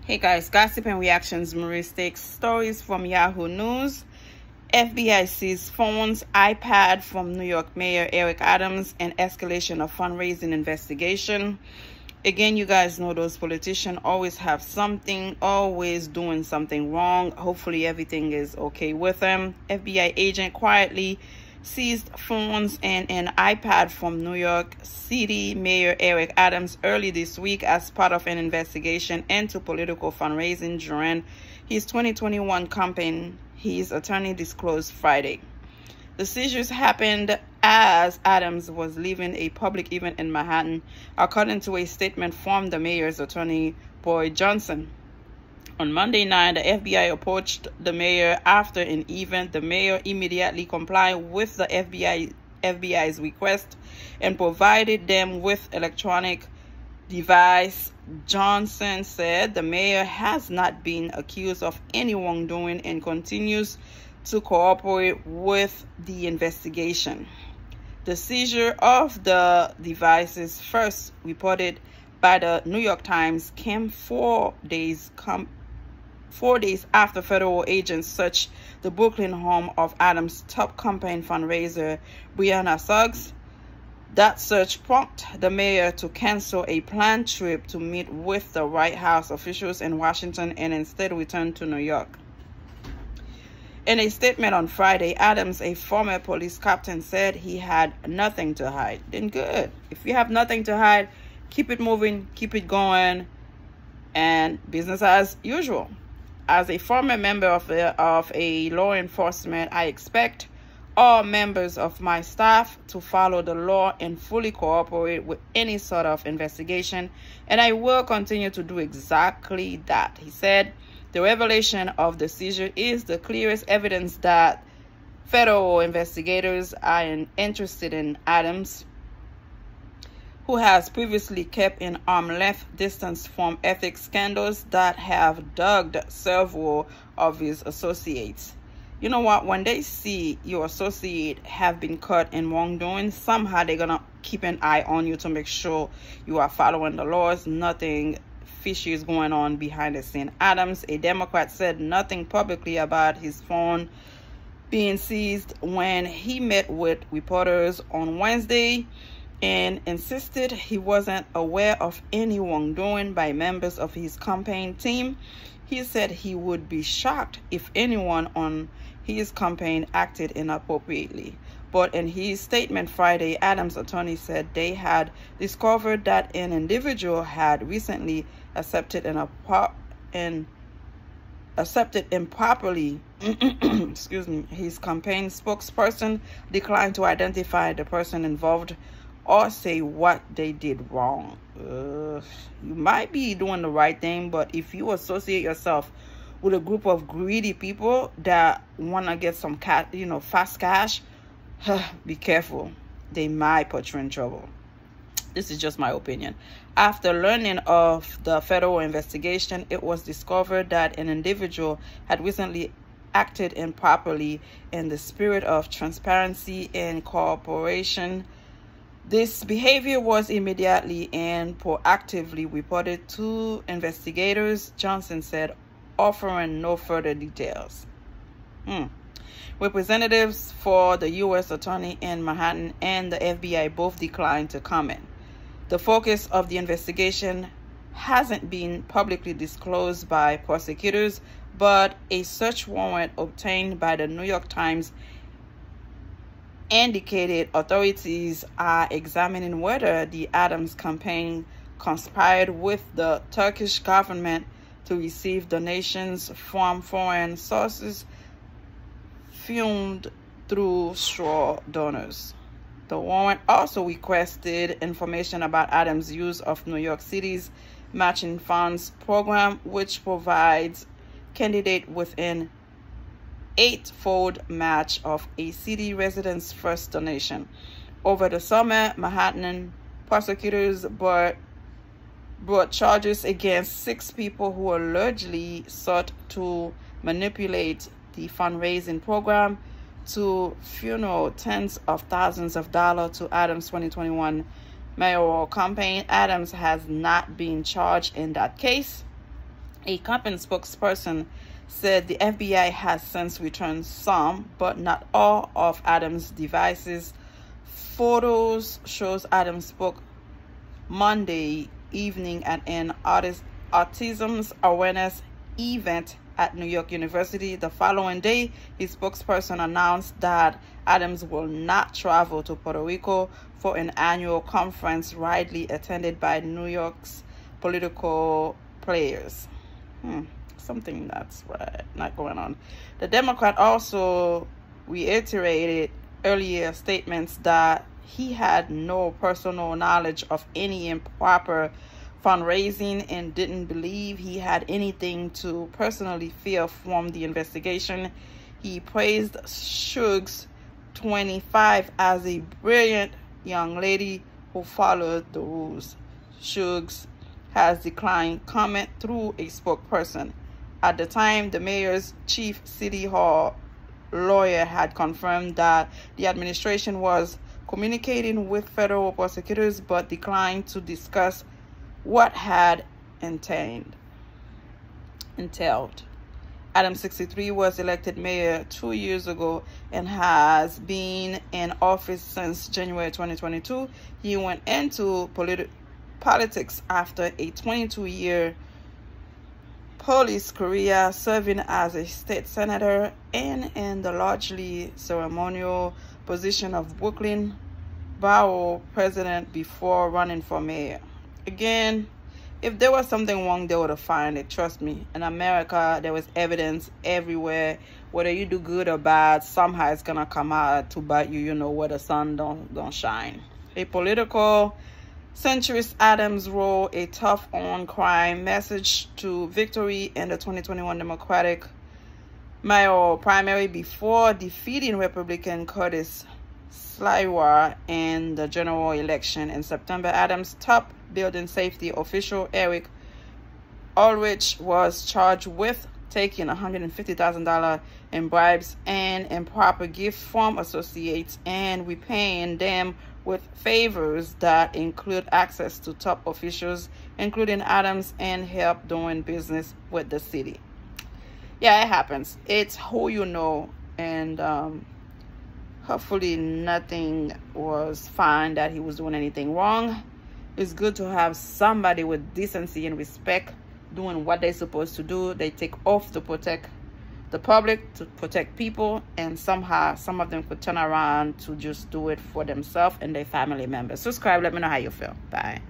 Hey guys, gossip and reactions, Marie Stakes stories from Yahoo News. FBI seized phones, iPad from New York Mayor Eric Adams, and escalation of fundraising investigation. Again, you guys know those politicians always have something, always doing something wrong. Hopefully everything is okay with them. FBI agent quietly seized phones and an iPad from New York City Mayor Eric Adams early this week as part of an investigation into political fundraising during his 2021 campaign, his attorney disclosed Friday. The seizures happened as Adams was leaving a public event in Manhattan, according to a statement from the mayor's attorney, Boyd Johnson. On Monday night, the FBI approached the mayor after an event. The mayor immediately complied with the FBI's request and provided them with electronic device. Johnson said the mayor has not been accused of any wrongdoing and continues to cooperate with the investigation. The seizure of the devices, first reported by the New York Times, came 4 days after federal agents searched the Brooklyn home of Adams' top campaign fundraiser, Brianna Suggs. That search prompted the mayor to cancel a planned trip to meet with the White House officials in Washington and instead return to New York. In a statement on Friday, Adams, a former police captain, said he had nothing to hide. Then good. If you have nothing to hide, keep it moving, keep it going, and business as usual. As a former member of a law enforcement, I expect all members of my staff to follow the law and fully cooperate with any sort of investigation, and I will continue to do exactly that, he said. The revelation of the seizure is the clearest evidence that federal investigators are interested in Adams, who has previously kept an arm's-length distance from ethics scandals that have dogged several of his associates. You know what? When they see your associate have been caught in wrongdoing, somehow they're going to keep an eye on you to make sure you are following the laws. Nothing fishy is going on behind the scene. Adams, a Democrat, said nothing publicly about his phone being seized when he met with reporters on Wednesday and insisted he wasn't aware of any wrongdoing by members of his campaign team. He said he would be shocked if anyone on his campaign acted inappropriately. But in his statement Friday, Adams' attorney said they had discovered that an individual had recently accepted improperly excuse me. His campaign spokesperson declined to identify the person involved or say what they did wrong. You might be doing the right thing, but if you associate yourself with a group of greedy people that want to get some fast cash, be careful. They might put you in trouble. This is just my opinion. After learning of the federal investigation, it was discovered that an individual had recently acted improperly in the spirit of transparency and cooperation. This behavior was immediately and proactively reported to investigators, Johnson said, offering no further details. Representatives for the U.S. Attorney in Manhattan and the FBI both declined to comment. The focus of the investigation hasn't been publicly disclosed by prosecutors, but a search warrant obtained by the New York Times indicated authorities are examining whether the Adams campaign conspired with the Turkish government to receive donations from foreign sources funneled through straw donors. The warrant also requested information about Adams' use of New York City's Matching Funds program, which provides candidates with an 8-fold match of a city resident's first donation. Over the summer, Manhattan prosecutors brought charges against 6 people who allegedly sought to manipulate the fundraising program to funnel tens of thousands of dollars to Adams' 2021 mayoral campaign. Adams has not been charged in that case. A campaign spokesperson said the FBI has since returned some, but not all, of Adams' devices. Photos shows Adams spoke Monday evening at an autism awareness event at New York University. The following day, his spokesperson announced that Adams will not travel to Puerto Rico for an annual conference widely attended by New York's political players. Something that's not going on. The Democrat also reiterated earlier statements that he had no personal knowledge of any improper fundraising and didn't believe he had anything to personally fear from the investigation. He praised Suggs, 25, as a brilliant young lady who followed the rules. Suggs has declined comment through a spokesperson. At the time, the mayor's chief city hall lawyer had confirmed that the administration was communicating with federal prosecutors but declined to discuss what had entailed. Adam, 63, was elected mayor 2 years ago and has been in office since January 2022. He went into politics after a 22-year police career, serving as a state senator and in the largely ceremonial position of Brooklyn Borough president before running for mayor. Again, if there was something wrong, they would have found it. Trust me. In America, there was evidence everywhere. Whether you do good or bad, somehow it's gonna come out to bite you. You know, where the sun don't shine. A political centrist, Adams wrote a tough on crime message to victory in the 2021 Democratic mayoral primary before defeating Republican Curtis Sliwa in the general election in September. Adams' top building safety official, Eric Ulrich, was charged with taking $150,000 in bribes and improper gifts from associates and repaying them with favors that include access to top officials, including Adams, and help doing business with the city. Yeah, it happens. It's who you know, and hopefully nothing was found that he was doing anything wrong. It's good to have somebody with decency and respect doing what they're supposed to do. They take oath to protect the public, to protect people, and somehow some of them could turn around to just do it for themselves and their family members. Subscribe, let me know how you feel. Bye.